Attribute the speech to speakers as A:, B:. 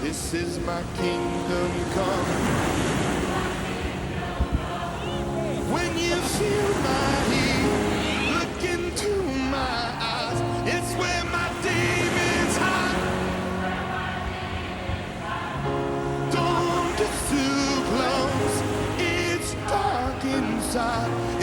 A: This is my kingdom come. When you feel my heat, look into my eyes. It's where my demons hide. Don't get too close. It's dark inside.